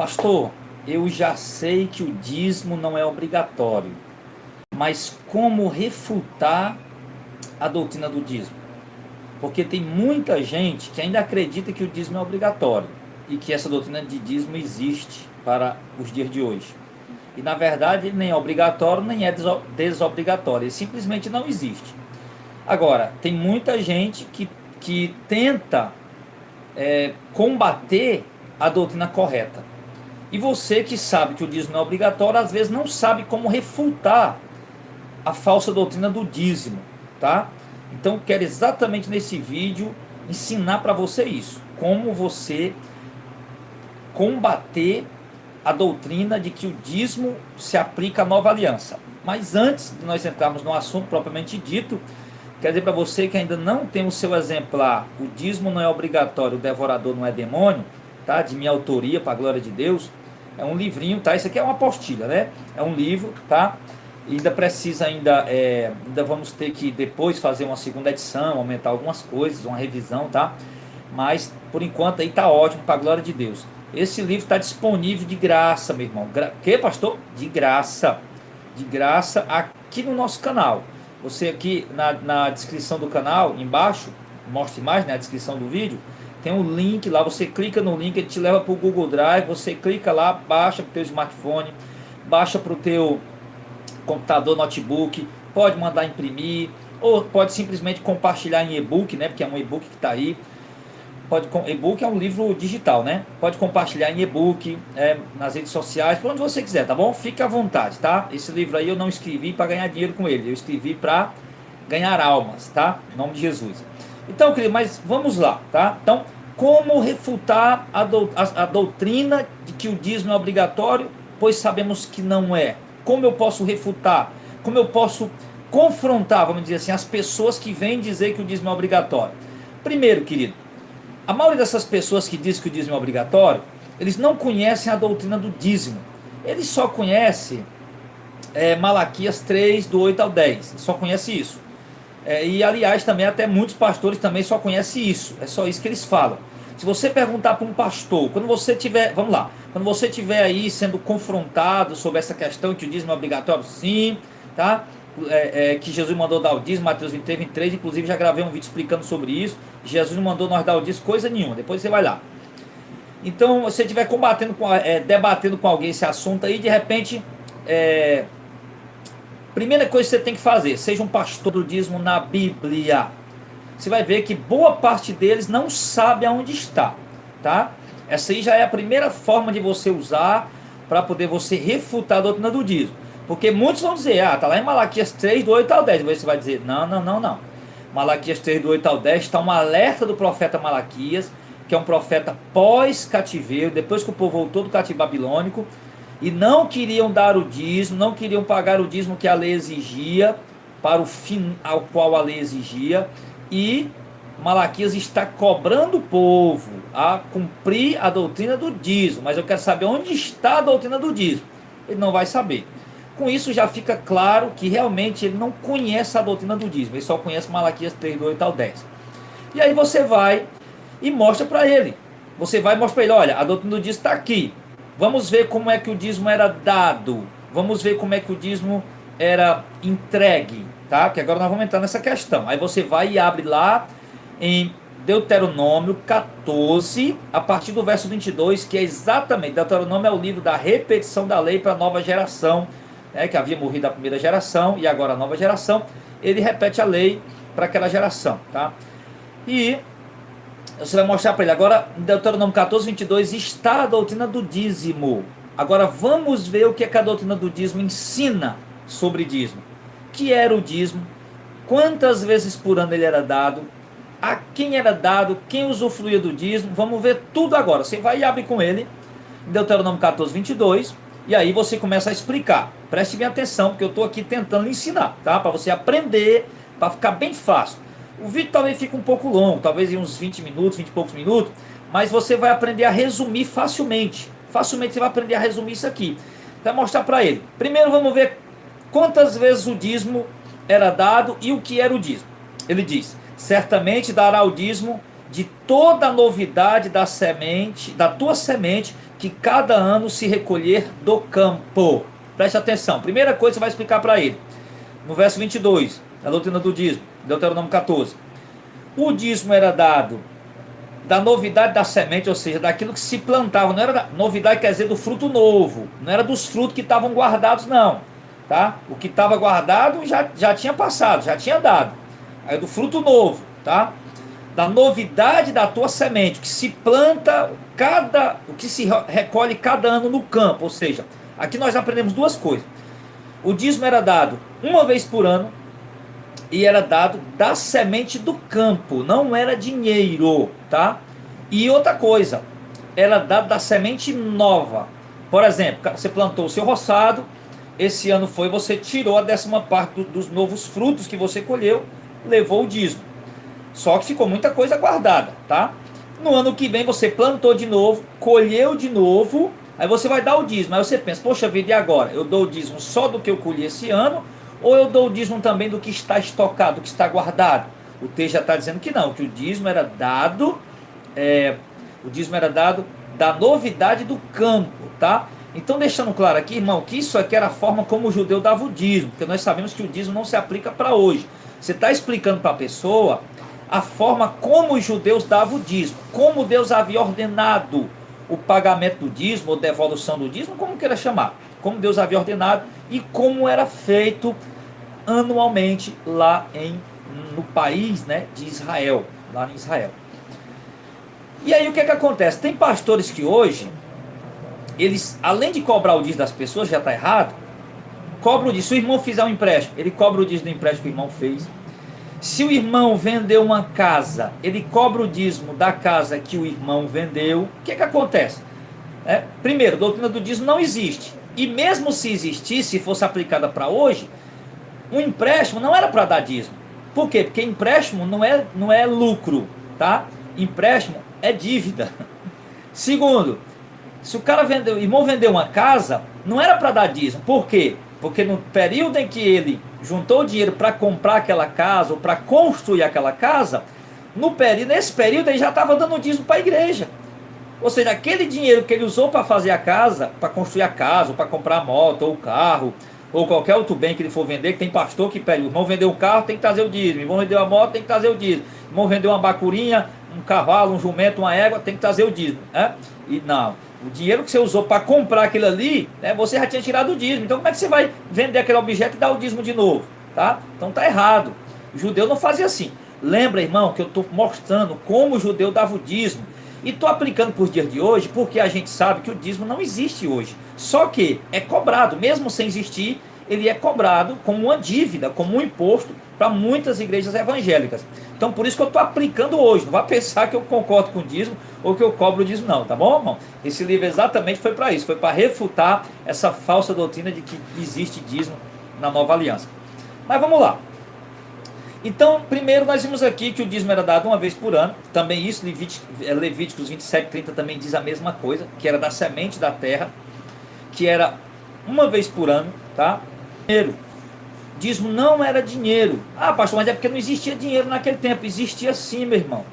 Pastor, eu já sei que o dízimo não é obrigatório, mas como refutar a doutrina do dízimo? Porque tem muita gente que ainda acredita que o dízimo é obrigatório e que essa doutrina de dízimo existe para os dias de hoje. E na verdade ele nem é obrigatório, nem é desobrigatório, ele simplesmente não existe. Agora, tem muita gente que tenta combater a doutrina correta. E você que sabe que o dízimo não é obrigatório, às vezes não sabe como refutar a falsa doutrina do dízimo, tá? Então, quero exatamente nesse vídeo ensinar para você isso, como você combater a doutrina de que o dízimo se aplica à nova aliança. Mas antes de nós entrarmos no assunto propriamente dito, quero dizer para você que ainda não tem o seu exemplar, O Dízimo Não É Obrigatório, O Devorador Não É Demônio, tá? De minha autoria, para a glória de Deus. É um livrinho, tá? Isso aqui é uma apostila, né? É um livro, tá? E ainda precisa, ainda vamos ter que depois fazer uma segunda edição, aumentar algumas coisas, uma revisão, tá? Mas, por enquanto, aí tá ótimo, para a glória de Deus. Esse livro está disponível de graça, meu irmão. Que, pastor? De graça. De graça aqui no nosso canal. Você aqui na descrição do canal, embaixo, mostra mais, né, na descrição do vídeo, tem um link lá, você clica no link, ele te leva para o Google Drive, você clica lá, baixa para o teu smartphone, baixa para o teu computador, notebook, pode mandar imprimir, ou pode simplesmente compartilhar em e-book, né, porque é um e-book que está aí. E-book é um livro digital, né? Pode compartilhar em e-book, nas redes sociais, por onde você quiser, tá bom? Fique à vontade, tá? Esse livro aí eu não escrevi para ganhar dinheiro com ele, eu escrevi para ganhar almas, tá? Em nome de Jesus. Então, querido, mas vamos lá, tá? Então, como refutar a doutrina de que o dízimo é obrigatório, pois sabemos que não é? Como eu posso refutar? Como eu posso confrontar, vamos dizer assim, as pessoas que vêm dizer que o dízimo é obrigatório? Primeiro, querido, a maioria dessas pessoas que diz que o dízimo é obrigatório, eles não conhecem a doutrina do dízimo. Eles só conhecem Malaquias 3, do 8 ao 10. Só conhece isso. E aliás, também até muitos pastores também só conhecem isso. É só isso que eles falam. Se você perguntar para um pastor, quando você tiver, vamos lá, quando você tiver aí sendo confrontado sobre essa questão que o dízimo é obrigatório, sim, tá? Que Jesus mandou dar o dízimo, Mateus 23, 23, inclusive já gravei um vídeo explicando sobre isso. Jesus não mandou nós dar o dízimo coisa nenhuma, depois você vai lá. Então, se você estiver debatendo com alguém esse assunto aí, de repente, primeira coisa que você tem que fazer, seja um pastor do dízimo na Bíblia. Você vai ver que boa parte deles não sabe aonde está, tá? Essa aí já é a primeira forma de você usar para poder você refutar a doutrina do dízimo. Porque muitos vão dizer, tá lá em Malaquias 3, do 8 ao 10. Você vai dizer, não. Malaquias 3, do 8 ao 10 está um alerta do profeta Malaquias, que é um profeta pós-cativeiro, depois que o povo voltou do cativeiro babilônico, e não queriam dar o dízimo, não queriam pagar o dízimo que a lei exigia, para o fim ao qual a lei exigia, e Malaquias está cobrando o povo a cumprir a doutrina do dízimo. Mas eu quero saber onde está a doutrina do dízimo. Ele não vai saber. Com isso já fica claro que realmente ele não conhece a doutrina do dízimo, ele só conhece Malaquias 3, do 8 ao 10. E aí você vai e mostra para ele. Você vai e mostra para ele, olha, a doutrina do dízimo está aqui. Vamos ver como é que o dízimo era dado. Vamos ver como é que o dízimo era entregue, tá? Que agora nós vamos entrar nessa questão. Aí você vai e abre lá em Deuteronômio 14, a partir do verso 22, que é exatamente, Deuteronômio é o livro da repetição da lei para a nova geração, que havia morrido a primeira geração e agora a nova geração, ele repete a lei para aquela geração, tá? E você vai mostrar para ele agora, em Deuteronômio 14, 22, está a doutrina do dízimo. Agora vamos ver o que a doutrina do dízimo ensina sobre dízimo. Que era o dízimo, quantas vezes por ano ele era dado, a quem era dado, quem usufruía do dízimo. Vamos ver tudo agora. Você vai e abre com ele, em Deuteronômio 14, 22, e aí você começa a explicar. Preste bem atenção, porque eu estou aqui tentando lhe ensinar, tá? Para você aprender, para ficar bem fácil. O vídeo talvez fique um pouco longo, talvez em uns 20 minutos, 20 e poucos minutos, mas você vai aprender a resumir facilmente. Facilmente você vai aprender a resumir isso aqui. Vai mostrar para ele. Primeiro vamos ver quantas vezes o dízimo era dado e o que era o dízimo. Ele diz, certamente dará o dízimo de toda a novidade da semente, da tua semente, que cada ano se recolher do campo. Preste atenção. Primeira coisa que você vai explicar para ele. No verso 22, a doutrina do dízimo, Deuteronômio 14. O dízimo era dado da novidade da semente, ou seja, daquilo que se plantava. Não era da novidade, quer dizer, do fruto novo. Não era dos frutos que estavam guardados, não. Tá? O que estava guardado já tinha passado, já tinha dado. Aí do fruto novo, tá? Da novidade da tua semente, que se planta o que se recolhe cada ano no campo. Ou seja, aqui nós aprendemos duas coisas. O dízimo era dado uma vez por ano e era dado da semente do campo, não era dinheiro, tá? E outra coisa, era dado da semente nova. Por exemplo, você plantou o seu roçado, esse ano você tirou a 10ª parte dos novos frutos que você colheu, levou o dízimo. Só que ficou muita coisa guardada, tá? No ano que vem você plantou de novo, colheu de novo, aí você vai dar o dízimo. Aí você pensa, poxa vida, e agora? Eu dou o dízimo só do que eu colhi esse ano, ou eu dou o dízimo também do que está estocado, do que está guardado? O texto já está dizendo que não, que o dízimo era dado, da novidade do campo, tá? Então, deixando claro aqui, irmão, que isso aqui era a forma como o judeu dava o dízimo, porque nós sabemos que o dízimo não se aplica para hoje. Você está explicando para a pessoa a forma como os judeus davam o dízimo, como Deus havia ordenado o pagamento do dízimo, ou devolução do dízimo, como queira chamar, como Deus havia ordenado e como era feito anualmente lá no país, né, de Israel, lá em Israel. E aí o que acontece? Tem pastores que hoje, eles, além de cobrar o dízimo das pessoas, já está errado, cobra o dízimo. Se o irmão fizer um empréstimo, ele cobra o dízimo do empréstimo que o irmão fez. Se o irmão vendeu uma casa, ele cobra o dízimo da casa que o irmão vendeu. O que acontece? Primeiro, a doutrina do dízimo não existe. E mesmo se existisse, se fosse aplicada para hoje, um empréstimo não era para dar dízimo. Por quê? Porque empréstimo não é lucro, tá? Empréstimo é dívida. Segundo, se o irmão vendeu uma casa, não era para dar dízimo. Por quê? Porque no período em que ele juntou o dinheiro para comprar aquela casa, ou para construir aquela casa, nesse período ele já estava dando dízimo para a igreja. Ou seja, aquele dinheiro que ele usou para fazer a casa, para construir a casa, ou para comprar a moto, ou o carro, ou qualquer outro bem que ele for vender, que tem pastor que pede, o irmão vendeu um carro, tem que trazer o dízimo, o irmão vendeu a moto, tem que trazer o dízimo, o irmão vendeu uma bacurinha, um cavalo, um jumento, uma égua, tem que trazer o dízimo. E não, o dinheiro que você usou para comprar aquilo ali, você já tinha tirado o dízimo. Então como é que você vai vender aquele objeto e dar o dízimo de novo? Tá? Então tá errado. O judeu não fazia assim. Lembra, irmão, que eu estou mostrando como o judeu dava o dízimo. E estou aplicando para os dias de hoje, porque a gente sabe que o dízimo não existe hoje. Só que é cobrado, mesmo sem existir, ele é cobrado como uma dívida, como um imposto para muitas igrejas evangélicas. Então por isso que eu estou aplicando hoje. Não vai pensar que eu concordo com o dízimo ou que eu cobro o dízimo, não, tá bom, irmão? Esse livro exatamente foi para isso, foi para refutar essa falsa doutrina de que existe dízimo na nova aliança. Mas vamos lá. Então, primeiro nós vimos aqui que o dízimo era dado uma vez por ano. Também isso, Levíticos 27:30 também diz a mesma coisa, que era da semente da terra, que era uma vez por ano, tá? Primeiro, dízimo não era dinheiro. Ah, pastor, mas é porque não existia dinheiro naquele tempo. Existia sim, meu irmão.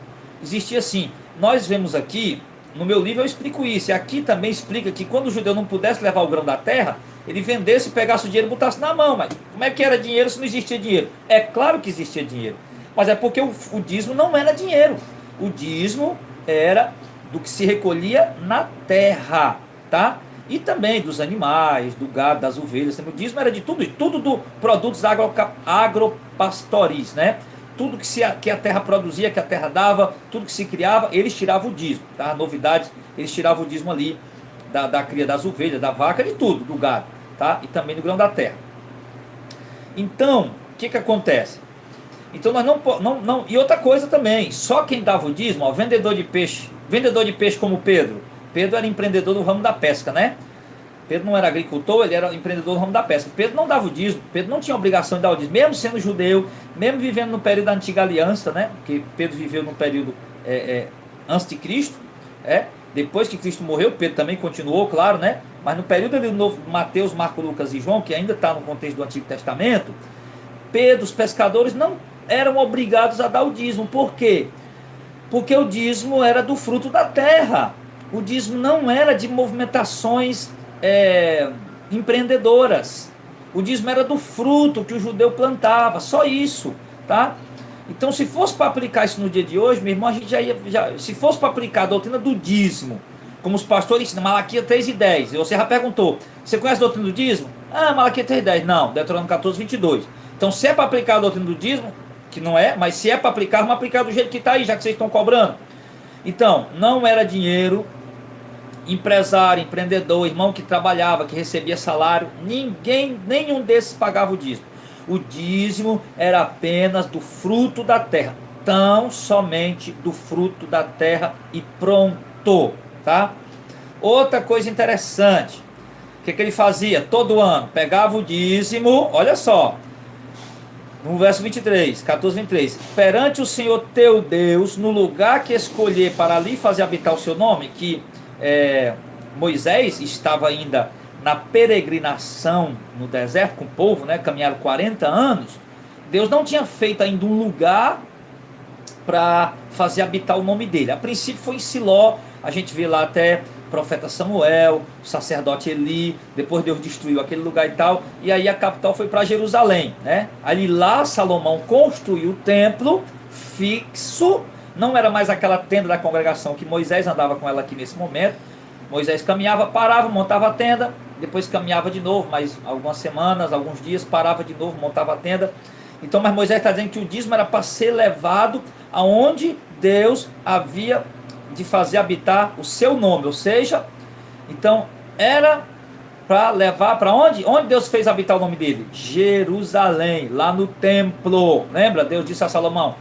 Existia sim. Nós vemos aqui, no meu livro eu explico isso. E aqui também explica que quando o judeu não pudesse levar o grão da terra, ele vendesse, pegasse o dinheiro e botasse na mão. Mas como é que era dinheiro se não existia dinheiro? É claro que existia dinheiro. Mas é porque o dízimo não era dinheiro. O dízimo era do que se recolhia na terra, tá? E também dos animais, do gado, das ovelhas. O dízimo era de tudo do produtos agropastoris, né? Tudo que a terra produzia, que a terra dava, tudo que se criava, eles tiravam o dízimo, tá? Novidades, eles tiravam o dízimo ali da cria das ovelhas, da vaca, de tudo, do gado, tá? E também do grão da terra. Então, o que acontece? Então nós não. E outra coisa também, só quem dava o dízimo, ó, vendedor de peixe como Pedro. Pedro era empreendedor do ramo da pesca, né? Pedro não era agricultor, ele era empreendedor do ramo da pesca. Pedro não dava o dízimo, Pedro não tinha obrigação de dar o dízimo, mesmo sendo judeu, mesmo vivendo no período da antiga aliança, né? Porque Pedro viveu no período antes de Cristo, depois que Cristo morreu, Pedro também continuou, claro, né? Mas no período ali do novo, Mateus, Marcos, Lucas e João, que ainda está no contexto do Antigo Testamento, Pedro, os pescadores não eram obrigados a dar o dízimo. Por quê? Porque o dízimo era do fruto da terra. O dízimo não era de movimentações empreendedoras. O dízimo era do fruto que o judeu plantava, só isso, tá? Então, se fosse para aplicar isso no dia de hoje, meu irmão, a gente se fosse para aplicar a doutrina do dízimo, como os pastores ensinam, Malaquias 3:10, e você já perguntou, você conhece a doutrina do dízimo? Ah, Malaquias 3:10, não, Deuteronômio 14:22. Então, se é para aplicar a doutrina do dízimo, que não é, mas se é para aplicar, vamos aplicar do jeito que está aí, já que vocês estão cobrando. Então, não era dinheiro, empresário, empreendedor, irmão que trabalhava, que recebia salário, nenhum desses pagava o dízimo. O dízimo era apenas do fruto da terra, tão somente do fruto da terra e pronto, tá? Outra coisa interessante, o que ele fazia todo ano? Pegava o dízimo, olha só, no verso 23, 14:23, perante o Senhor teu Deus, no lugar que escolher para ali fazer habitar o seu nome, que Moisés estava ainda na peregrinação no deserto com o povo, né, caminharam 40 anos, Deus não tinha feito ainda um lugar para fazer habitar o nome dele. A princípio foi em Siló, a gente vê lá até o profeta Samuel, o sacerdote Eli, depois Deus destruiu aquele lugar e tal, e aí a capital foi para Jerusalém, né? Ali lá Salomão construiu o templo fixo, não era mais aquela tenda da congregação que Moisés andava com ela aqui nesse momento. Moisés caminhava, parava, montava a tenda, depois caminhava de novo, mais algumas semanas, alguns dias, parava de novo, montava a tenda. Então, mas Moisés está dizendo que o dízimo era para ser levado aonde Deus havia de fazer habitar o seu nome, ou seja, então era para levar para onde? Onde Deus fez habitar o nome dele? Jerusalém, lá no templo. Lembra? Deus disse a Salomão,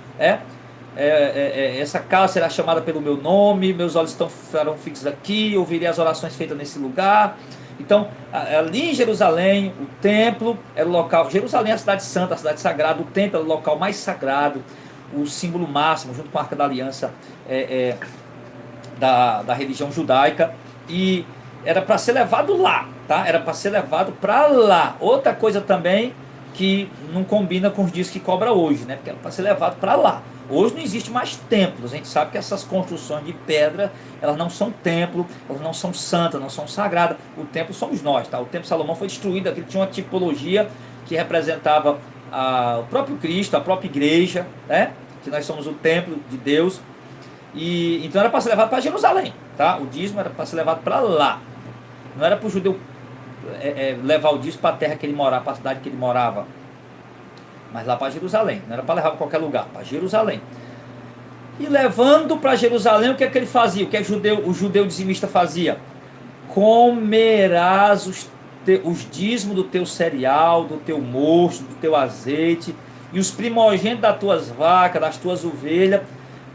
essa casa será chamada pelo meu nome, meus olhos estarão fixos aqui, ouvirei as orações feitas nesse lugar. Então, ali em Jerusalém, o templo era o local. Jerusalém é a cidade santa, a cidade sagrada. O templo era o local mais sagrado, o símbolo máximo, junto com a Arca da Aliança da religião judaica. E era para ser levado lá, tá? Era para ser levado para lá. Outra coisa também que não combina com os dias que cobra hoje, né? Porque era para ser levado para lá. Hoje não existe mais templos. A gente sabe que essas construções de pedra, elas não são templo, elas não são santas, não são sagradas. O templo somos nós, tá? O templo de Salomão foi destruído, aquele tinha uma tipologia que representava o próprio Cristo, a própria igreja, né? Que nós somos o templo de Deus. E então era para ser levado para Jerusalém, tá? O dízimo era para ser levado para lá. Não era para o judeu levar o dízimo para a terra que ele morava, para a cidade que ele morava, mas lá para Jerusalém. Não era para levar para qualquer lugar, para Jerusalém. E levando para Jerusalém, o que é que ele fazia? O que é que o judeu dizimista fazia? Comerás os dízimos do teu cereal, do teu mosto, do teu azeite, e os primogênitos das tuas vacas, das tuas ovelhas,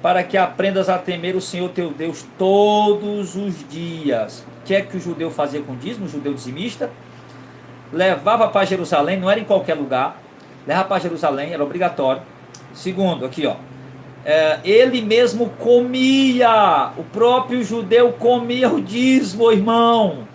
para que aprendas a temer o Senhor teu Deus todos os dias. O que é que o judeu fazia com o dízimo? O judeu dizimista levava para Jerusalém, não era em qualquer lugar, levava para Jerusalém, era obrigatório. Segundo, aqui ó, ele mesmo comia, o próprio judeu comia o dízimo, irmão.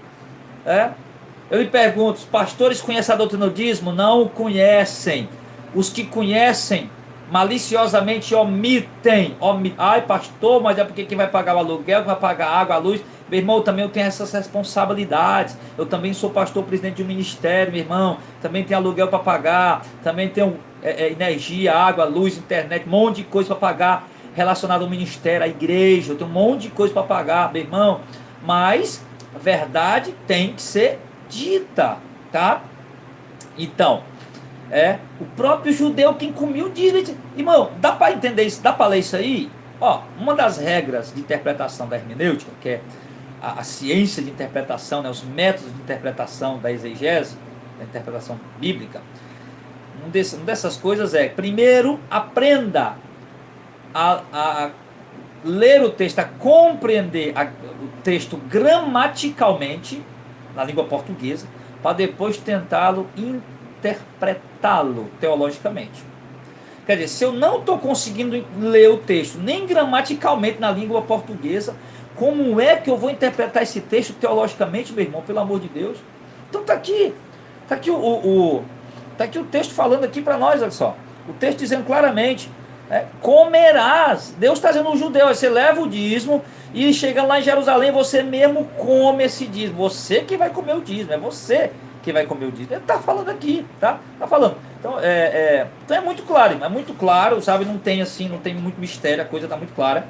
Eu lhe pergunto, os pastores conhecem a doutrina do dízimo? Não o conhecem. Os que conhecem maliciosamente omitem. Ai pastor, mas é porque quem vai pagar o aluguel, quem vai pagar a água, a luz? Meu irmão, também eu tenho essas responsabilidades. Eu também sou pastor, presidente de um ministério, meu irmão. Também tenho aluguel para pagar. Também tenho energia, água, luz, internet, um monte de coisa para pagar relacionado ao ministério, à igreja. Eu tenho um monte de coisa para pagar, meu irmão. Mas a verdade tem que ser dita, tá? Então, o próprio judeu quem comia o dízimo. Irmão, dá para entender isso? Dá para ler isso aí? Ó, uma das regras de interpretação da hermenêutica, que é a ciência de interpretação, né, os métodos de interpretação da exegese, da interpretação bíblica, uma dessas coisas primeiro, aprenda a ler o texto, a compreender o texto gramaticalmente, na língua portuguesa, para depois tentá-lo interpretá-lo teologicamente. Quer dizer, se eu não estou conseguindo ler o texto nem gramaticalmente na língua portuguesa, como é que eu vou interpretar esse texto teologicamente, meu irmão, pelo amor de Deus? Então está aqui o texto falando aqui para nós, olha só. O texto dizendo claramente, Comerás. Deus está dizendo no judeu, você leva o dízimo e chega lá em Jerusalém, você mesmo come esse dízimo. Você que vai comer o dízimo, é você que vai comer o dízimo. Ele está falando aqui, tá? Está falando. Então então é muito claro, sabe? Não tem assim, não tem muito mistério, a coisa está muito clara.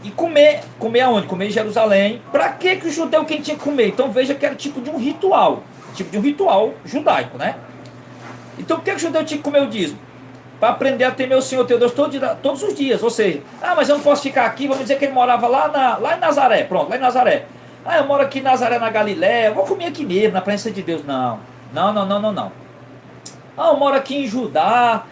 E comer aonde? Comer em Jerusalém. Para que o judeu quem tinha que comer? Então veja que era tipo de um ritual judaico, né? Então por que o judeu tinha que comer o dízimo? Para aprender a temer o Senhor teu Deus todos os dias. Ou seja, mas eu não posso ficar aqui, vamos dizer que ele morava lá em Nazaré, pronto, lá em Nazaré. Eu moro aqui em Nazaré, na Galiléia, eu vou comer aqui mesmo, na presença de Deus. Não. Eu moro aqui em Judá,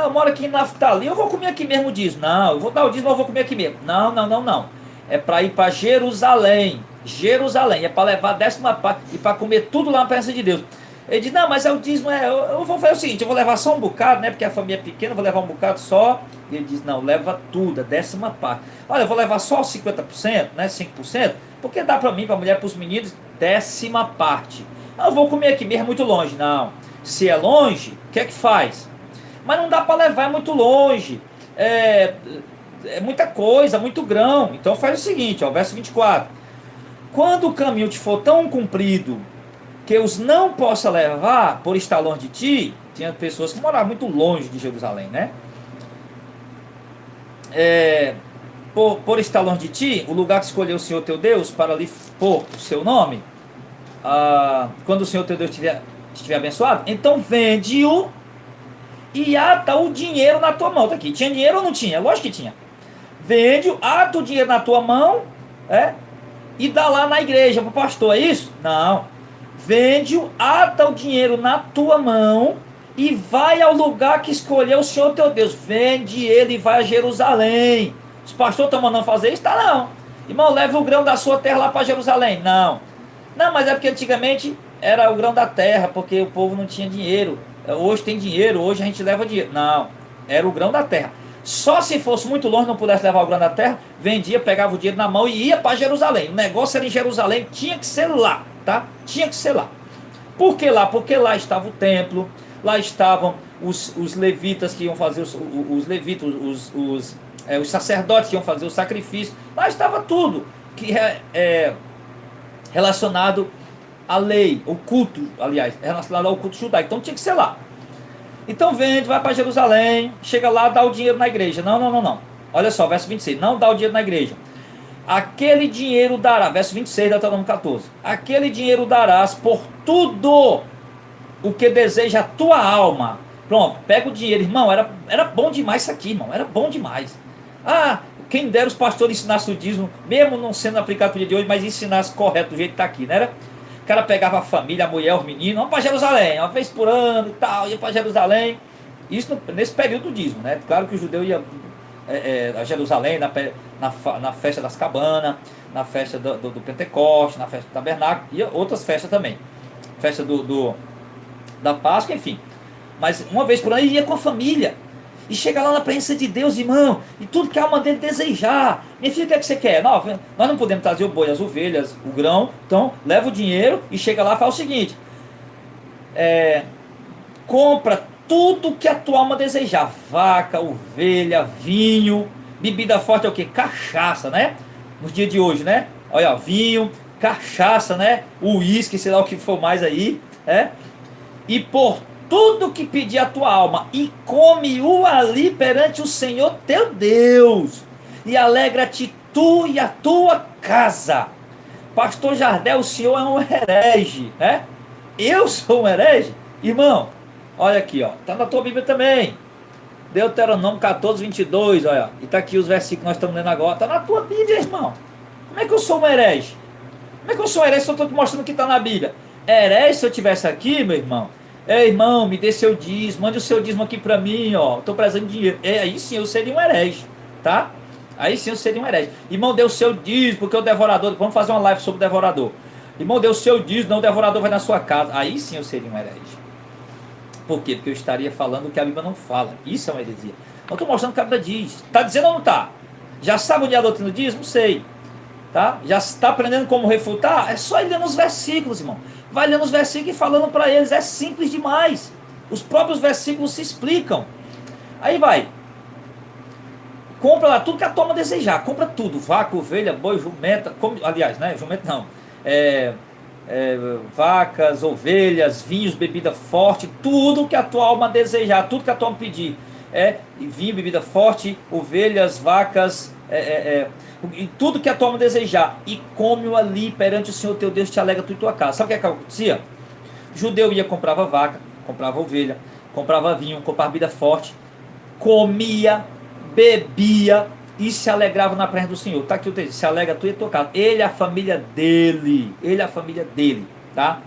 eu moro aqui em Naftali, eu vou comer aqui mesmo o dízimo. Não, eu vou dar o dízimo, eu vou comer aqui mesmo. Não. É para ir para Jerusalém. Jerusalém, é para levar a 10ª parte e para comer tudo lá na presença de Deus. Ele diz, não, mas é o dízimo, eu vou fazer o seguinte, eu vou levar só um bocado, né, porque a família é pequena, eu vou levar um bocado só. E ele diz, não, leva tudo, a 10ª parte. Olha, eu vou levar só 50%, né, 5%, porque dá para mim, para a mulher, para os meninos, 10ª parte. Eu vou comer aqui mesmo, é muito longe. Não, se é longe, o que é que faz? Mas não dá para levar, é muito longe, é muita coisa, muito grão. Então faz o seguinte, ó, verso 24. Quando o caminho te for tão comprido que os não possa levar por estar longe de ti, tinha pessoas que moravam muito longe de Jerusalém, né? Por estar longe de ti, o lugar que escolheu o Senhor teu Deus para ali pôr o seu nome, quando o Senhor teu Deus estiver abençoado, então vende-o e ata o dinheiro na tua mão. Tá aqui, tinha dinheiro ou não tinha? Lógico que tinha. Vende-o, ata o dinheiro na tua mão, e dá lá na igreja para o pastor, é isso? Não. Vende-o, ata o dinheiro na tua mão e vai ao lugar que escolheu o Senhor teu Deus. Vende ele e vai a Jerusalém. Os pastores estão mandando fazer isso? Tá, não. Irmão, leva o grão da sua terra lá para Jerusalém. Não, mas é porque antigamente era o grão da terra, porque o povo não tinha dinheiro. Hoje tem dinheiro, hoje a gente leva dinheiro. Não, era o grão da terra. Só se fosse muito longe, não pudesse levar o grão da terra, vendia, pegava o dinheiro na mão e ia para Jerusalém. O negócio era em Jerusalém, tinha que ser lá, tá? Tinha que ser lá. Por que lá? Porque lá estava o templo, lá estavam os levitas que iam fazer os levitas, os sacerdotes que iam fazer o sacrifício. Lá estava tudo que relacionado à lei, o culto, aliás, relacionado ao culto judaico. Então tinha que ser lá. Então vende, vai para Jerusalém, chega lá, dá o dinheiro na igreja. Não. Olha só, verso 26. Não dá o dinheiro na igreja. Aquele dinheiro dará, verso 26 da Deuteronômio 14. Aquele dinheiro darás por tudo o que deseja a tua alma. Pronto, pega o dinheiro. Irmão, era bom demais isso aqui, irmão. Era bom demais. Quem dera os pastores ensinassem o dízimo, mesmo não sendo aplicado para o dia de hoje, mas ensinasse correto do jeito que está aqui, né? O cara pegava a família, a mulher, os meninos, vamos para Jerusalém, uma vez por ano e tal, ia para Jerusalém. Isso nesse período do dízimo, né? Claro que o judeu ia a Jerusalém na festa das cabanas, na festa do Pentecoste, na festa do Tabernáculo, e outras festas também. Festa da Páscoa, enfim. Mas uma vez por ano ia com a família. E chega lá na presença de Deus, irmão, e tudo que a alma dele desejar. Minha filha, o que é que você quer? Não, nós não podemos trazer o boi, as ovelhas, o grão. Então, leva o dinheiro e chega lá e fala o seguinte: compra tudo que a tua alma desejar. Vaca, ovelha, vinho, bebida forte é o que? Cachaça, né? Nos dias de hoje, né? Olha, vinho, cachaça, né? Uísque, sei lá o que for mais aí, E por tudo que pedir a tua alma, e come-o ali perante o Senhor teu Deus, e alegra-te tu e a tua casa. Pastor Jardel, o senhor é um herege, né? Eu sou um herege? Irmão, olha aqui, ó, tá na tua Bíblia também, Deuteronômio 14, 22, olha, e tá aqui os versículos que nós estamos lendo agora, tá na tua Bíblia, irmão. Como é que eu sou um herege? Como é que eu sou um herege se eu estou te mostrando que está na Bíblia? Herege se eu tivesse aqui, meu irmão. Irmão, me dê seu dízimo, mande o seu dízimo aqui para mim, ó, estou precisando de dinheiro. Aí sim eu seria um herege, tá? Aí sim eu seria um herege. Irmão, dê o seu dízimo, porque o devorador, vamos fazer uma live sobre o devorador. Irmão, dê o seu dízimo, não, o devorador vai na sua casa. Aí sim eu seria um herege. Por quê? Porque eu estaria falando o que a Bíblia não fala. Isso é uma heresia. Eu estou mostrando o que a Bíblia diz. Está dizendo ou não está? Já sabe onde é a doutrina do dízimo? Sei. Tá? Já está aprendendo como refutar? É só ir lendo os versículos, irmão. Vai lendo os versículos e falando para eles. É simples demais. Os próprios versículos se explicam. Aí vai, compra lá tudo que a tua alma desejar, compra tudo, vaca, ovelha, boi, jumenta, aliás, né, jumenta não, é, vacas, ovelhas, vinhos, bebida forte, tudo que a tua alma desejar, tudo que a tua alma pedir, vinho, bebida forte, ovelhas, vacas, e tudo que a tua alma desejar, e come-o ali perante o Senhor teu Deus, te alega tu e tua casa. Sabe o que é que acontecia? O judeu ia, comprava vaca, comprava ovelha, comprava vinho, comprava bebida forte, comia, bebia e se alegrava na presença do Senhor. Tá aqui o texto, se alegra tu e a tua casa. Ele e a família dele, ele e a família dele, tá?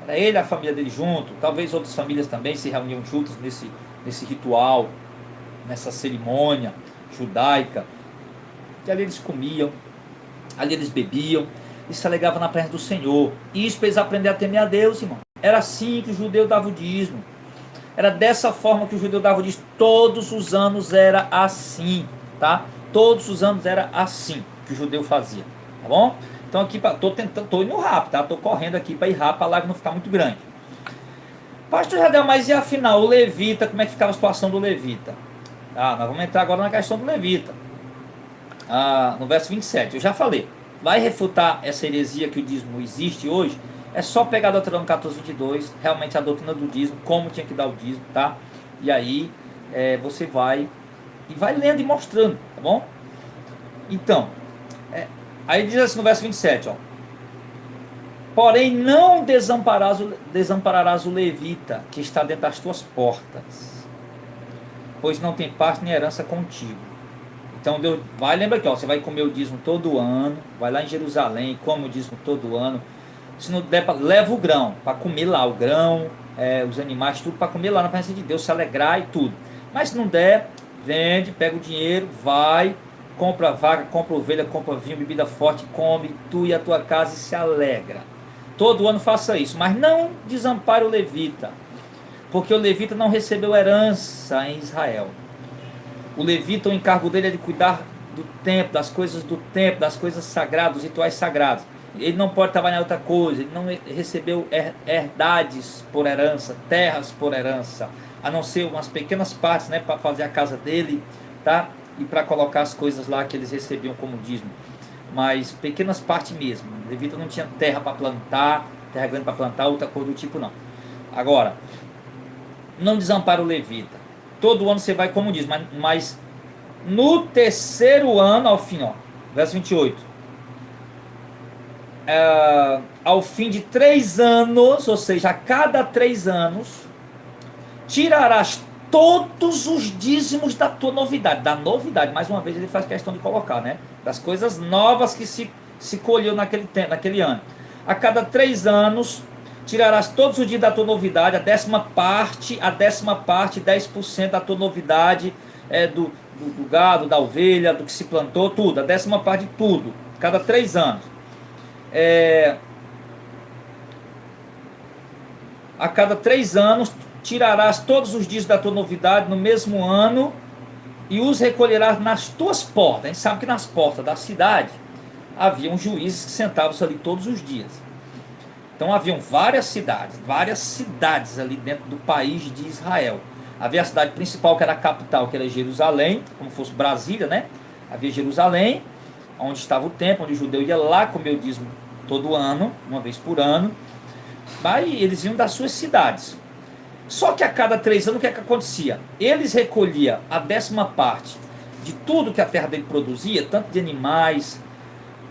Era ele e a família dele junto, talvez outras famílias também se reuniam juntos nesse ritual, nessa cerimônia judaica, que ali eles comiam, ali eles bebiam e se alegravam na presença do Senhor. Isso para eles aprenderem a temer a Deus, irmão. Era assim que o judeu dava o dízimo. Era dessa forma que o judeu dava o dízimo. Todos os anos era assim, tá? Todos os anos era assim que o judeu fazia, tá bom? Então aqui, tô indo rápido, tá? Tô correndo aqui para ir rápido, para a live não ficar muito grande. Pastor Jadel, mas e afinal, o levita, como é que ficava a situação do levita? Nós vamos entrar agora na questão do levita. No verso 27, eu já falei. Vai refutar essa heresia que o dízimo existe hoje? É só pegar a Deuteronômio 14:22, realmente a doutrina do dízimo, como tinha que dar o dízimo, tá? E aí você vai lendo e mostrando, tá bom? Então, aí diz assim no verso 27, ó. Porém não desampararás o levita que está dentro das tuas portas, pois não tem parte nem herança contigo. Então Deus lembra aqui, ó, você vai comer o dízimo todo ano, vai lá em Jerusalém, come o dízimo todo ano. Se não der, leva o grão, para comer lá, o grão, os animais, tudo para comer lá na presença de Deus, se alegrar e tudo. Mas se não der, vende, pega o dinheiro, vai, compra vaca, compra ovelha, compra vinho, bebida forte, come, tu e a tua casa e se alegra. Todo ano faça isso, mas não desampare o levita, porque o levita não recebeu herança em Israel. O levita, o encargo dele é de cuidar do templo, das coisas sagradas, dos rituais sagrados. Ele não pode trabalhar em outra coisa, ele não recebeu herdades por herança, terras por herança, a não ser umas pequenas partes, né, para fazer a casa dele, tá? E para colocar as coisas lá que eles recebiam como dízimo. Mas pequenas partes mesmo. O levita não tinha terra para plantar, terra grande para plantar, outra coisa do tipo não. Agora, não desampara o levita. Todo ano você vai como diz, mas no terceiro ano, ao fim, ó, verso 28. Ao fim de 3 anos, ou seja, a cada 3 anos, tirarás todos os dízimos da tua novidade. Da novidade, mais uma vez ele faz questão de colocar, né? Das coisas novas que se colheu naquele ano. A cada 3 anos, tirarás todos os dias da tua novidade, a décima parte, 10% da tua novidade, do gado, da ovelha, do que se plantou, tudo, a décima parte de tudo, cada 3 anos. A cada 3 anos, tirarás todos os dias da tua novidade no mesmo ano e os recolherás nas tuas portas. A gente sabe que nas portas da cidade haviam juízes que sentavam-se ali todos os dias. Então haviam várias cidades ali dentro do país de Israel. Havia a cidade principal, que era a capital, que era Jerusalém, como fosse Brasília, né? Havia Jerusalém, onde estava o templo, onde o judeu ia lá comer o dízimo todo ano, uma vez por ano. Aí eles iam das suas cidades. Só que a cada 3 anos o que é que acontecia? Eles recolhiam a décima parte de tudo que a terra dele produzia, tanto de animais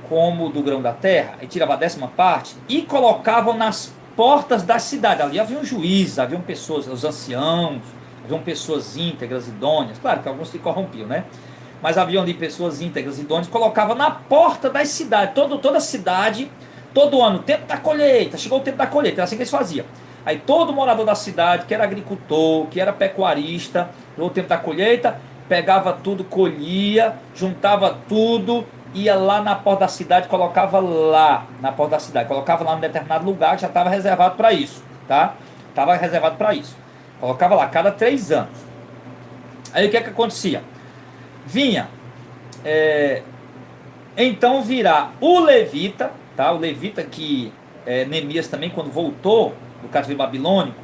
como do grão da terra, e tirava a décima parte e colocavam nas portas da cidade. Ali haviam juízes, haviam pessoas, os anciãos, haviam pessoas íntegras, idôneas, claro que alguns se corrompiam, né? Mas haviam ali pessoas íntegras, idôneas, colocavam na porta das cidades, toda cidade, todo ano, tempo da colheita, chegou o tempo da colheita, era assim que eles faziam. Aí todo morador da cidade, que era agricultor, que era pecuarista, no tempo da colheita, pegava tudo, colhia, juntava tudo, ia lá na porta da cidade, colocava lá na porta da cidade, colocava lá em determinado lugar que já estava reservado para isso, tá? Estava reservado para isso. Colocava lá cada 3 anos. Aí o que é que acontecia? Vinha, então virá o levita, tá? O levita que Neemias também, quando voltou do cativeiro babilônico,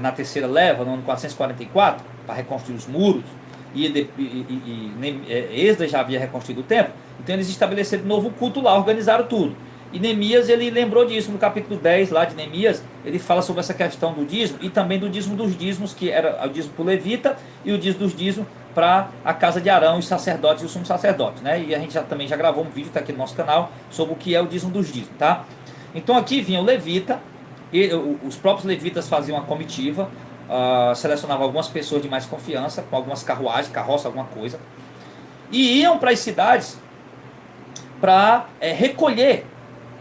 na terceira leva, no ano 444, para reconstruir os muros, Esdras já havia reconstruído o templo, então eles estabeleceram de novo o culto lá, organizaram tudo. E Neemias, ele lembrou disso no capítulo 10 lá de Neemias, ele fala sobre essa questão do dízimo e também do dízimo dos dízimos, que era o dízimo para o levita e o dízimo dos dízimos para a casa de Arão, os sacerdotes e os sumos sacerdotes, né? E a gente também já gravou um vídeo, está aqui no nosso canal, sobre o que é o dízimo dos dízimos, tá? Então aqui vinha o levita, e os próprios levitas faziam a comitiva, selecionavam algumas pessoas de mais confiança, com algumas carruagens, carroça, alguma coisa, e iam para as cidades para recolher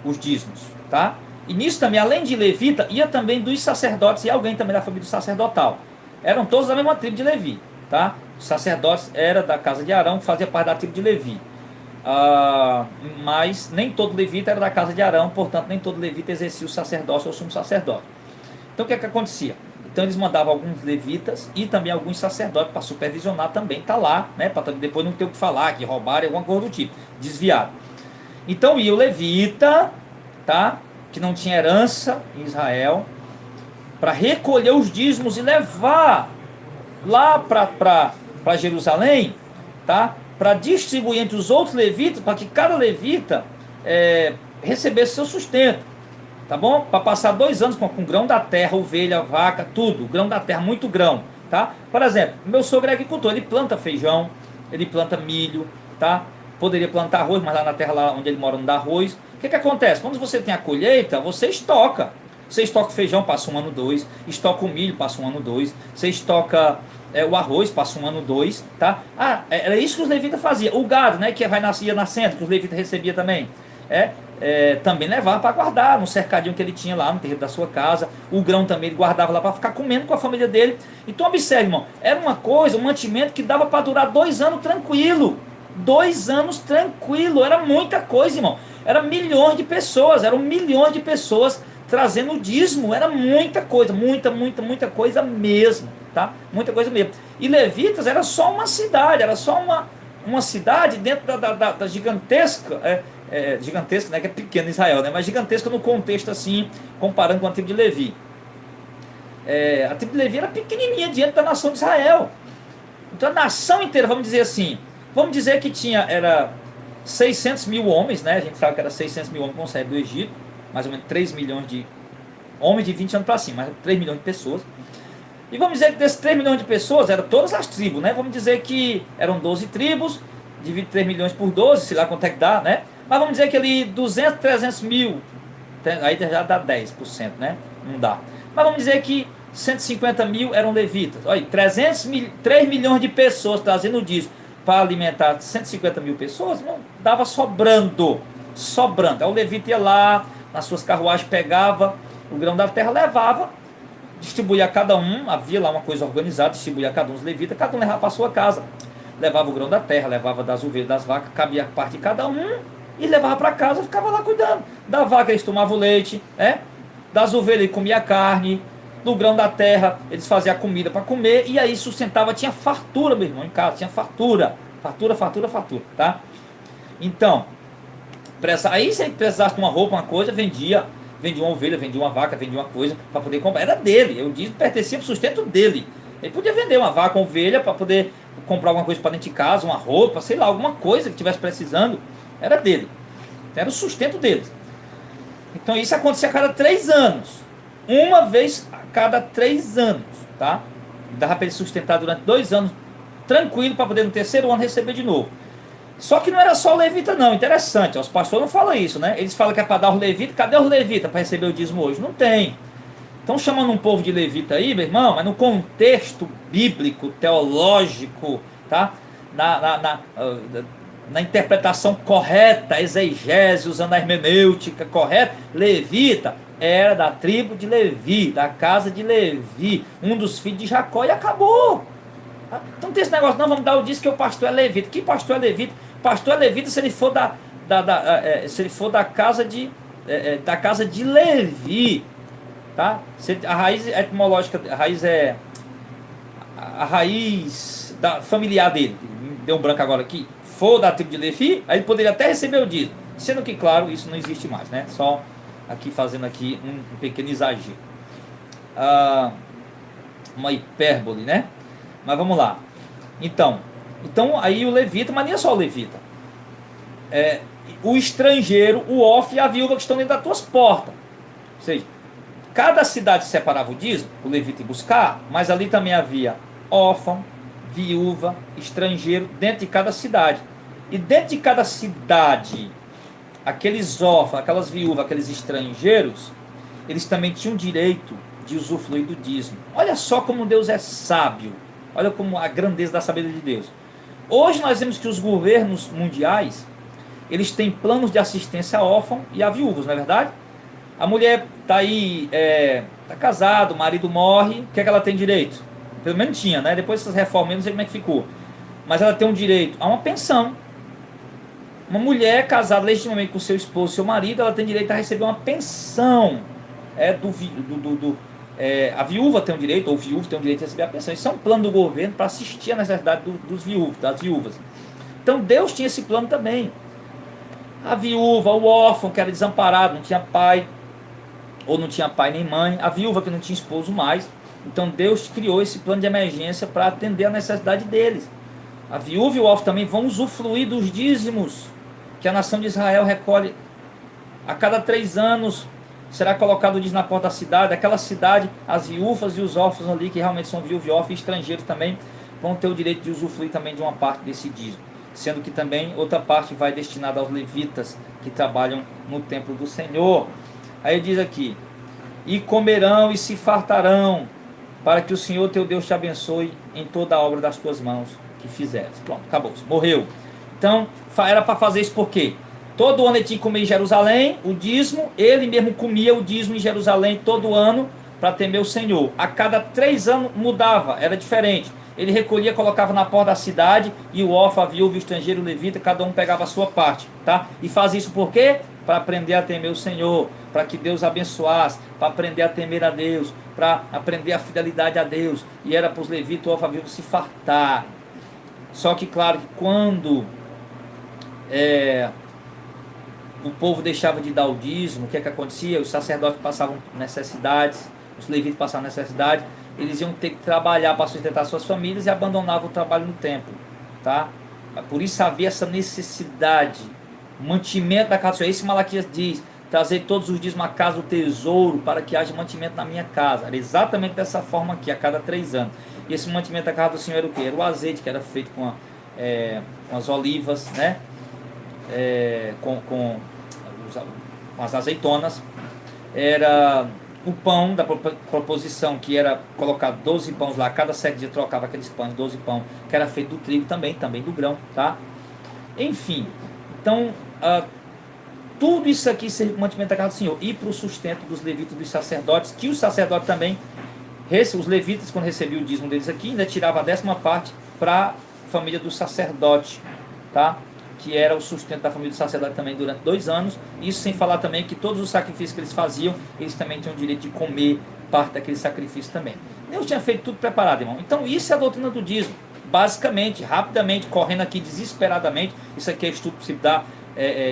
os dízimos, tá? E nisso também, além de levita, ia também dos sacerdotes e alguém também da família sacerdotal. Eram todos da mesma tribo de Levi, tá? Os sacerdotes era da casa de Arão, que fazia parte da tribo de Levi. Mas nem todo levita era da casa de Arão, portanto nem todo levita exercia o sacerdócio ou o sumo sacerdote. Então o que é que acontecia? Então eles mandavam alguns levitas e também alguns sacerdotes para supervisionar também, tá lá, né? Para depois não ter o que falar, que roubaram alguma coisa do tipo, desviado. Então ia o levita, tá? Que não tinha herança em Israel, para recolher os dízimos e levar lá para Jerusalém, tá? Para distribuir entre os outros levitas, para que cada levita recebesse seu sustento, tá bom? Para passar 2 anos com grão da terra, ovelha, vaca, tudo, grão da terra, muito grão, tá? Por exemplo, meu sogro é agricultor, ele planta feijão, ele planta milho, tá? Poderia plantar arroz, mas lá na terra lá onde ele mora não dá arroz. O que acontece? Quando você tem a colheita, você estoca. Você estoca o feijão, passa 1 ano, 2. Estoca o milho, passa 1 ano, 2. Você estoca o arroz, passa 1 ano, 2. Tá? Era isso que os levitas faziam. O gado, né, que ia nascendo, que os levitas recebiam também. Também levava para guardar no cercadinho que ele tinha lá no terreiro da sua casa. O grão também ele guardava lá para ficar comendo com a família dele. Então observe, irmão, era uma coisa, um mantimento que dava para durar 2 anos tranquilo. 2 anos tranquilo, era muita coisa, irmão. Era milhões de pessoas, eram milhões de pessoas trazendo o dízimo, era muita coisa, muita coisa mesmo, tá? Muita coisa mesmo. E Levitas era só uma cidade, era só uma cidade dentro da gigantesca, gigantesca, né, que é pequena Israel, né, mas gigantesca no contexto assim, comparando com a tribo de Levi. A tribo de Levi era pequenininha diante da nação de Israel. Então a nação inteira, vamos dizer assim, vamos dizer que era 600 mil homens, né? A gente sabe que era 600 mil homens que saíram do Egito, mais ou menos 3 milhões de homens de 20 anos para cima, mais 3 milhões de pessoas. E vamos dizer que desses 3 milhões de pessoas, eram todas as tribos, né? Vamos dizer que eram 12 tribos, divide 3 milhões por 12, sei lá quanto é que dá, né? Mas vamos dizer que ali 200, 300 mil, aí já dá 10%, né? Não dá. Mas vamos dizer que 150 mil eram levitas. Olha, 3 milhões de pessoas trazendo o dízimo para alimentar 150 mil pessoas, não dava sobrando. Aí o levita ia lá, nas suas carruagens, pegava o grão da terra, levava, distribuía a cada um, havia lá uma coisa organizada, distribuía a cada um os levitas, cada um levava para a sua casa. Levava o grão da terra, levava das ovelhas, das vacas, cabia a parte de cada um, e levava para casa, ficava lá cuidando. Da vaca eles tomavam leite, das ovelhas eles comiam carne, do grão da terra eles faziam a comida para comer, e aí sustentava, tinha fartura, meu irmão, em casa, tinha fartura, tá? Então, aí se ele precisasse de uma roupa, uma coisa, vendia uma ovelha, vendia uma vaca, vendia uma coisa para poder comprar, era dele, eu disse, pertencia para o sustento dele. Ele podia vender uma vaca, uma ovelha para poder comprar alguma coisa para dentro de casa, uma roupa, sei lá, alguma coisa que estivesse precisando, era dele, era o sustento dele. Então isso acontecia a cada 3 anos, uma vez a cada 3 anos, tá? Dava para ele sustentar durante 2 anos tranquilo, para poder no terceiro ano receber de novo. Só que não era só o levita não, interessante, os pastores não falam isso, né? Eles falam que é para dar os levitas, cadê os levitas para receber o dízimo hoje? Não tem. Estão chamando um povo de levita aí, meu irmão, mas no contexto bíblico, teológico, tá? Na interpretação correta, exegese, usando a hermenêutica correta, levita era da tribo de Levi, da casa de Levi, um dos filhos de Jacó, e acabou. Então não tem esse negócio, não, vamos dar o dízimo que o pastor é levita. Que pastor é levita? Pastor é levita se ele for se ele for da casa de Levi, tá? A raiz etimológica, a raiz familiar dele, deu um branco agora aqui, for da tribo de Levi, aí ele poderia até receber o dízimo, sendo que, claro, isso não existe mais, né? Só aqui fazendo aqui um pequeno exagero, uma hipérbole, né? Mas vamos lá. Então aí o levita, mas nem é só o levita. O estrangeiro, o órfão e a viúva que estão dentro das tuas portas. Ou seja, cada cidade separava o dízimo, o levita ia buscar, mas ali também havia órfão, viúva, estrangeiro dentro de cada cidade. E dentro de cada cidade, aqueles órfãos, aquelas viúvas, aqueles estrangeiros, eles também tinham direito de usufruir do dízimo. Olha só como Deus é sábio. Olha como a grandeza da sabedoria de Deus. Hoje nós vemos que os governos mundiais, eles têm planos de assistência a órfão e a viúvas, não é verdade? A mulher está aí, está casada, o marido morre, o que é que ela tem direito? Pelo menos tinha, né? Depois dessas reformas, não sei como é que ficou. Mas ela tem um direito a uma pensão. Uma mulher casada legitimamente com seu esposo, seu marido, ela tem direito a receber uma pensão. A viúva tem o direito, ou o viúvo tem o direito de receber a pensão. Isso é um plano do governo para assistir a necessidade dos viúvos, das viúvas. Então Deus tinha esse plano também. A viúva, o órfão que era desamparado, não tinha pai, ou não tinha pai nem mãe, a viúva que não tinha esposo mais. Então Deus criou esse plano de emergência para atender a necessidade deles. A viúva e o órfão também vão usufruir dos dízimos que a nação de Israel recolhe. A cada 3 anos será colocado o dízimo na porta da cidade. Aquela cidade, as viúvas e os órfãos ali, que realmente são viúvos e órfãos, e estrangeiros também, vão ter o direito de usufruir também de uma parte desse dízimo. Sendo que também outra parte vai destinada aos levitas que trabalham no templo do Senhor. Aí diz aqui: e comerão e se fartarão, para que o Senhor teu Deus te abençoe em toda a obra das tuas mãos que fizeres. Pronto, acabou, morreu. Então, era para fazer isso por quê? Todo ano ele tinha que comer em Jerusalém o dízimo, ele mesmo comia o dízimo em Jerusalém todo ano para temer o Senhor. A cada 3 anos mudava, era diferente. Ele recolhia, colocava na porta da cidade, e o órfão, a viúva, o estrangeiro, o levita, cada um pegava a sua parte, tá? E fazia isso por quê? Para aprender a temer o Senhor, para que Deus abençoasse, para aprender a temer a Deus, para aprender a fidelidade a Deus. E era para os levitas, o órfão, a viúva se fartar. Só que claro que quando o povo deixava de dar o dízimo, o que é que acontecia? Os sacerdotes passavam necessidades, os levitas passavam necessidade, eles iam ter que trabalhar para sustentar suas famílias e abandonavam o trabalho no templo, tá? Por isso havia essa necessidade, mantimento da casa do Senhor. Esse Malaquias diz: trazer todos os dízimos à casa do tesouro, para que haja mantimento na minha casa. Era exatamente dessa forma aqui, a cada 3 anos. E esse mantimento da casa do Senhor era o quê? Era o azeite, que era feito com as olivas, né? Com as azeitonas. Era o pão da proposição, que era colocar 12 pães lá, cada 7 dias trocava aqueles pães, 12 pães, que era feito do trigo também do grão, tá? Enfim, então tudo isso aqui seria o mantimento da casa do Senhor, e para o sustento dos levitas e dos sacerdotes, que os sacerdotes também, os levitas, quando recebiam o dízimo deles aqui, ainda tirava a 10ª parte para a família do sacerdote, tá? Que era o sustento da família do sacerdote também durante 2 anos. Isso sem falar também que todos os sacrifícios que eles faziam, eles também tinham o direito de comer parte daquele sacrifício também. Deus tinha feito tudo preparado, irmão. Então isso é a doutrina do dízimo. Basicamente, rapidamente, correndo aqui desesperadamente. Isso aqui é estudo, se dá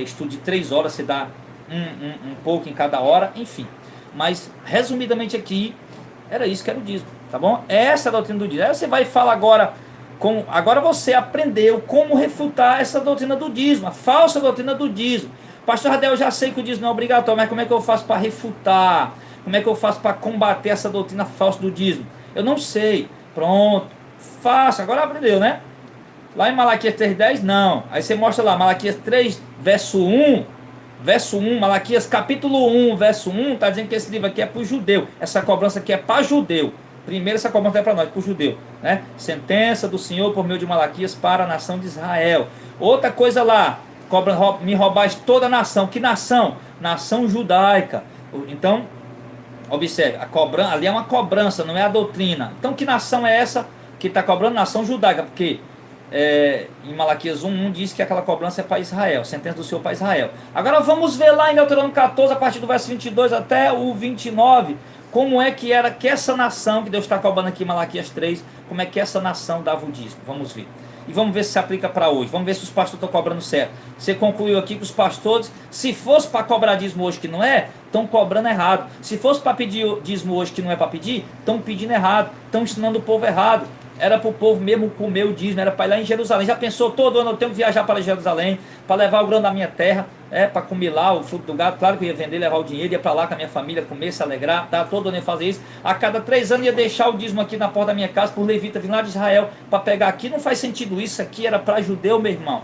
estudo de 3 horas, você dá um pouco em cada hora, enfim. Mas resumidamente aqui, era isso que era o dízimo, tá bom? Essa é a doutrina do dízimo. Aí você vai falar agora. Agora você aprendeu como refutar essa doutrina do dízimo, a falsa doutrina do dízimo. Pastor Radel, eu já sei que o dízimo não é obrigatório, mas como é que eu faço para refutar? Como é que eu faço para combater essa doutrina falsa do dízimo? Eu não sei. Pronto, faço. Agora aprendeu, né? Lá em Malaquias 3,10, não. Aí você mostra lá, Malaquias 3, verso 1, Malaquias capítulo 1, verso 1, está dizendo que esse livro aqui é para o judeu. Essa cobrança aqui é para judeu. Primeiro essa cobrança é para nós, para o judeu, né? Sentença do Senhor por meio de Malaquias para a nação de Israel. Outra coisa lá, me roubais toda a nação. Que nação? Nação judaica. Então, observe, ali é uma cobrança, não é a doutrina. Então que nação é essa que está cobrando? Nação judaica, porque em Malaquias 1 diz que aquela cobrança é para Israel, sentença do Senhor para Israel. Agora vamos ver lá em Deuteronômio 14, a partir do verso 22 até o 29, como é que era que essa nação, que Deus está cobrando aqui em Malaquias 3, como é que essa nação dava o dízimo. Vamos ver. E vamos ver se aplica para hoje. Vamos ver se os pastores estão cobrando certo. Você concluiu aqui que os pastores, se fosse para cobrar dízimo hoje que não é, estão cobrando errado. Se fosse para pedir dízimo hoje que não é para pedir, estão pedindo errado. Estão ensinando o povo errado. era para o povo mesmo comer o dízimo, era para ir lá em Jerusalém. Já pensou, todo ano eu tenho que viajar para Jerusalém, para levar o grão da minha terra, para comer lá o fruto do gado. Claro que eu ia vender, levar o dinheiro, ia para lá com a minha família, comer, se alegrar, tá? Todo ano eu ia fazer isso. A cada 3 anos ia deixar o dízimo aqui na porta da minha casa, por levita vir lá de Israel, para pegar aqui. Não faz sentido isso, aqui era para judeu, meu irmão.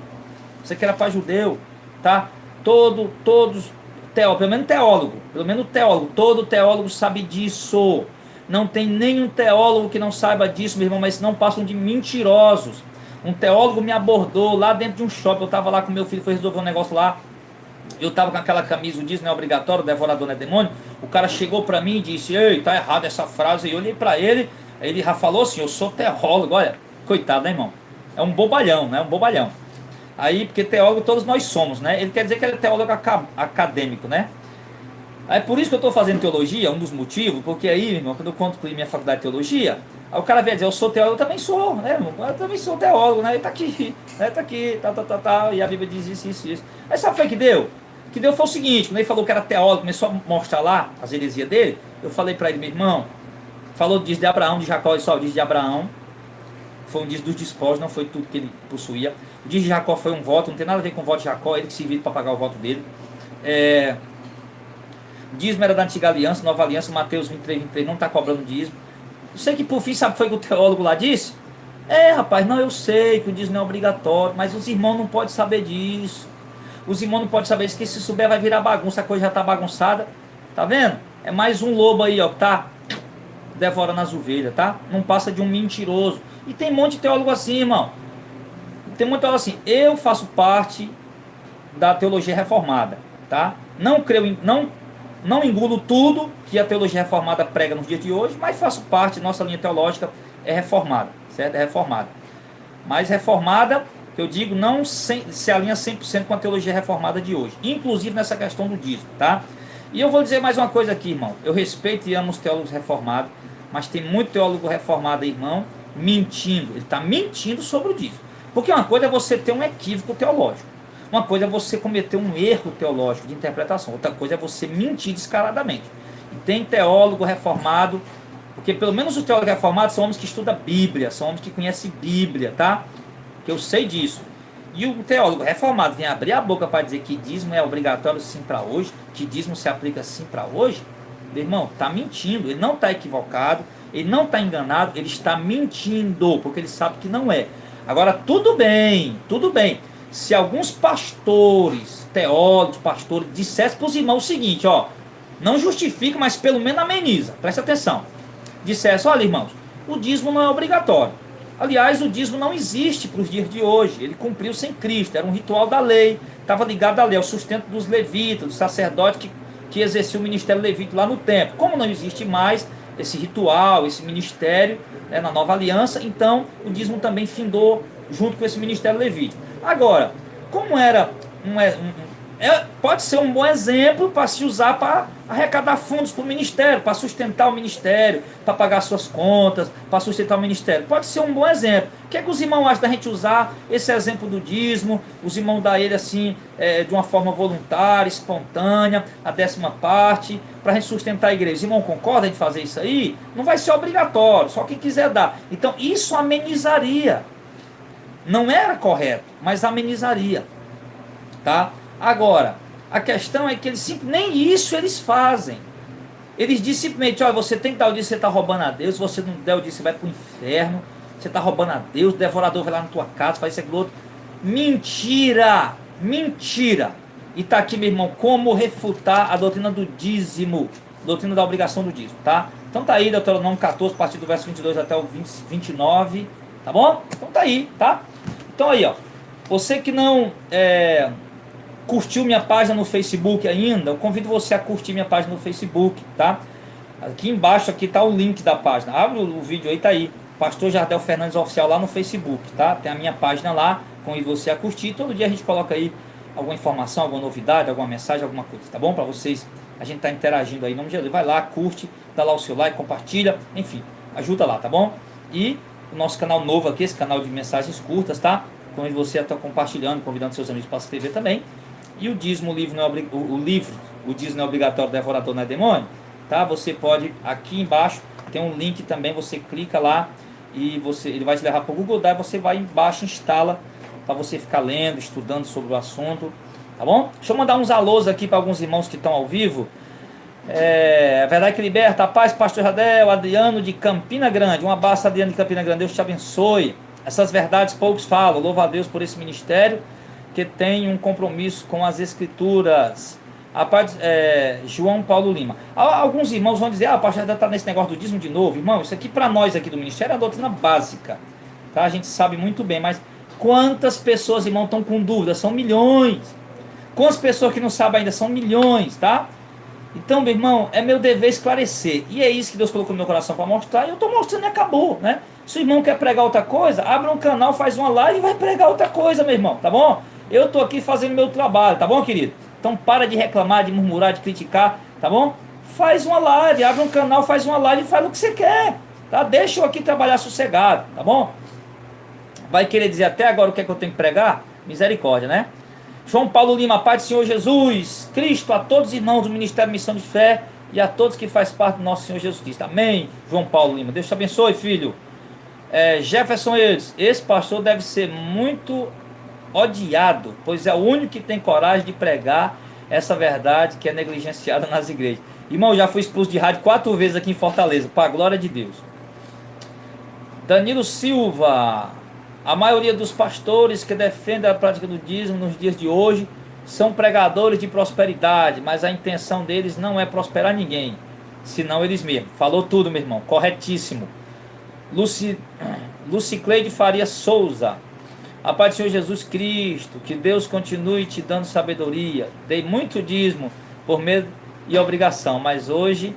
Isso aqui era para judeu, tá? Todos, pelo menos teólogo, todo teólogo sabe disso. Não tem nenhum teólogo que não saiba disso, meu irmão, mas não passam de mentirosos. Um teólogo me abordou lá dentro de um shopping, eu estava lá com meu filho, foi resolver um negócio lá, eu estava com aquela camisa, o dízimo é obrigatório, o devorador não é demônio. O cara chegou para mim e disse, ei, tá errado essa frase, e eu olhei para ele, ele já falou assim, eu sou teólogo, olha, coitado, né, irmão? É um bobalhão, né, um bobalhão. Aí, porque teólogo todos nós somos, né? Ele quer dizer que ele é teólogo acadêmico, né? Aí por isso que eu estou fazendo teologia, um dos motivos, porque aí, irmão, quando eu concluí minha faculdade de teologia, aí o cara vem dizer, eu sou teólogo, eu também sou, né, irmão? Eu também sou teólogo, né? Ele tá aqui, né? Tá aqui, tá, e a Bíblia diz isso. Aí sabe o que foi que deu? O que deu foi o seguinte, quando ele falou que era teólogo, começou a mostrar lá as heresias dele, eu falei para ele, meu irmão, falou diz de Abraão, de Jacó, e só diz de Abraão, foi um dízimo dos despojos, não foi tudo que ele possuía. O dízimo de Jacó foi um voto, não tem nada a ver com o voto de Jacó, ele que serviu para pagar o voto dele. O dízimo era da antiga aliança, nova aliança, Mateus 23 não está cobrando dízimo. Eu sei que por fim, sabe o que foi que o teólogo lá disse? Rapaz, não, eu sei que o dízimo não é obrigatório, mas os irmãos não podem saber disso. Os irmãos não podem saber isso, que se souber vai virar bagunça, a coisa já está bagunçada. Tá vendo? É mais um lobo aí, ó, que tá devorando as ovelhas, tá? Não passa de um mentiroso. E tem um monte de teólogo assim, irmão. Tem muito teólogo assim. Eu faço parte da teologia reformada, tá? Não creio em, não engulo tudo que a teologia reformada prega nos dias de hoje, mas faço parte, nossa linha teológica é reformada, certo? É reformada. Mas reformada, que eu digo, não se alinha 100% com a teologia reformada de hoje, inclusive nessa questão do dízimo, tá? E eu vou dizer mais uma coisa aqui, irmão. Eu respeito e amo os teólogos reformados, mas tem muito teólogo reformado, irmão, mentindo. Ele está mentindo sobre o dízimo. Porque uma coisa é você ter um equívoco teológico. Uma coisa é você cometer um erro teológico de interpretação. Outra coisa é você mentir descaradamente. E tem teólogo reformado, porque pelo menos os teólogos reformados são homens que estudam Bíblia, são homens que conhecem Bíblia, tá? Que eu sei disso. E o teólogo reformado vem abrir a boca para dizer que dízimo é obrigatório sim para hoje, que dízimo se aplica sim para hoje, meu irmão, está mentindo. Ele não está equivocado, ele não está enganado, ele está mentindo, porque ele sabe que não é. Agora, tudo bem. Se alguns pastores, teólogos, pastores, dissessem para os irmãos o seguinte, ó, não justifica, mas pelo menos ameniza, presta atenção. Dissesse, olha irmãos, o dízimo não é obrigatório. Aliás, o dízimo não existe para os dias de hoje, ele cumpriu sem Cristo, era um ritual da lei, estava ligado à lei, ao sustento dos levitas, dos sacerdotes que exerciam o ministério levita lá no templo. Como não existe mais esse ritual, esse ministério, né, na nova aliança, então o dízimo também findou junto com esse ministério levítico. Agora, como era pode ser um bom exemplo para se usar para arrecadar fundos para o ministério, para sustentar o ministério, para pagar suas contas, para sustentar o ministério. Pode ser um bom exemplo. O que é que os irmãos acham da gente usar esse exemplo do dízimo, os irmãos dar ele assim, de uma forma voluntária, espontânea, a 10ª parte, para a gente sustentar a igreja? Os irmãos concordam em fazer isso aí? Não vai ser obrigatório, só quem quiser dar. Então isso amenizaria. Não era correto, mas amenizaria, tá? Agora, a questão é que nem isso eles fazem. Eles dizem simplesmente, olha, você tem que dar o dízimo, você está roubando a Deus, se você não der o dízimo, você vai para o inferno, você está roubando a Deus, o devorador vai lá na tua casa, faz isso aquilo outro. Mentira! E está aqui, meu irmão, como refutar a doutrina do dízimo, doutrina da obrigação do dízimo, tá? Então tá aí, Deuteronômio 14, a partir do verso 22 até o 29, tá bom? Então tá aí, tá? Então aí, ó, você que não curtiu minha página no Facebook ainda, eu convido você a curtir minha página no Facebook, tá? Aqui embaixo aqui tá o link da página. Abre o vídeo aí, tá aí. Pastor Jardel Fernandes Oficial lá no Facebook, tá? Tem a minha página lá, convido você a curtir. Todo dia a gente coloca aí alguma informação, alguma novidade, alguma mensagem, alguma coisa, tá bom? Para vocês, a gente tá interagindo aí, em nome de Jesus. Vai lá, curte, dá lá o seu like, compartilha, enfim, ajuda lá, tá bom? E o nosso canal novo aqui, esse canal de mensagens curtas, tá? Convido você a estar compartilhando, convidando seus amigos para se inscrever também. E o dízimo, o dízimo não é obrigatório, devorador não é demônio, tá? Você pode, aqui embaixo, tem um link também, você clica lá e ele vai te levar para o Google Drive, você vai embaixo, instala para você ficar lendo, estudando sobre o assunto, tá bom? Deixa eu mandar uns alôs aqui para alguns irmãos que estão ao vivo. A Verdade que Liberta, a paz, pastor Jadel, Adriano de Campina Grande, um abraço, Adriano de Campina Grande, Deus te abençoe. Essas verdades poucos falam, louva a Deus por esse ministério que tem um compromisso com as escrituras. A paz, João Paulo Lima. Alguns irmãos vão dizer, o pastor Jadel está nesse negócio do dízimo de novo. Irmão, isso aqui para nós aqui do ministério é a doutrina básica, tá? A gente sabe muito bem, mas quantas pessoas, irmão, estão com dúvidas? São milhões. Quantas pessoas que não sabem ainda? São milhões, tá? Então, meu irmão, é meu dever esclarecer. E é isso que Deus colocou no meu coração para mostrar. E eu estou mostrando e acabou, né? Se o irmão quer pregar outra coisa, abre um canal, faz uma live e vai pregar outra coisa, meu irmão, tá bom? Eu estou aqui fazendo meu trabalho, tá bom, querido? Então para de reclamar, de murmurar, de criticar, tá bom? Faz uma live, abre um canal, faz uma live e faz o que você quer, tá? Deixa eu aqui trabalhar sossegado, tá bom? Vai querer dizer até agora o que é que eu tenho que pregar? Misericórdia, né? João Paulo Lima, Pai do Senhor Jesus Cristo, a todos os irmãos do Ministério Missão de Fé e a todos que faz parte do nosso Senhor Jesus Cristo. Amém, João Paulo Lima. Deus te abençoe, filho. Jefferson Eides, esse pastor deve ser muito odiado, pois é o único que tem coragem de pregar essa verdade que é negligenciada nas igrejas. Irmão, já fui expulso de rádio 4 vezes aqui em Fortaleza, para a glória de Deus. Danilo Silva, a maioria dos pastores que defendem a prática do dízimo nos dias de hoje são pregadores de prosperidade, mas a intenção deles não é prosperar ninguém, senão eles mesmos. Falou tudo, meu irmão, corretíssimo. Lucicleide Faria Souza, a paz do Senhor Jesus Cristo, que Deus continue te dando sabedoria. Dei muito dízimo por medo e obrigação, mas hoje,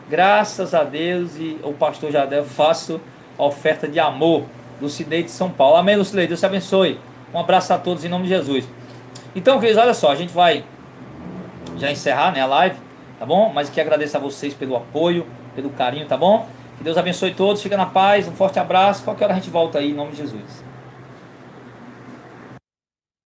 graças a Deus e o pastor Jadel, faço oferta de amor. Lucineide de São Paulo. Amém, Lucineide, Deus te abençoe. Um abraço a todos em nome de Jesus. Então, queridos, olha só, a gente vai já encerrar, né, a live, tá bom? Mas aqui agradeço a vocês pelo apoio, pelo carinho, tá bom? Que Deus abençoe todos, fica na paz, um forte abraço. Qualquer hora a gente volta aí em nome de Jesus.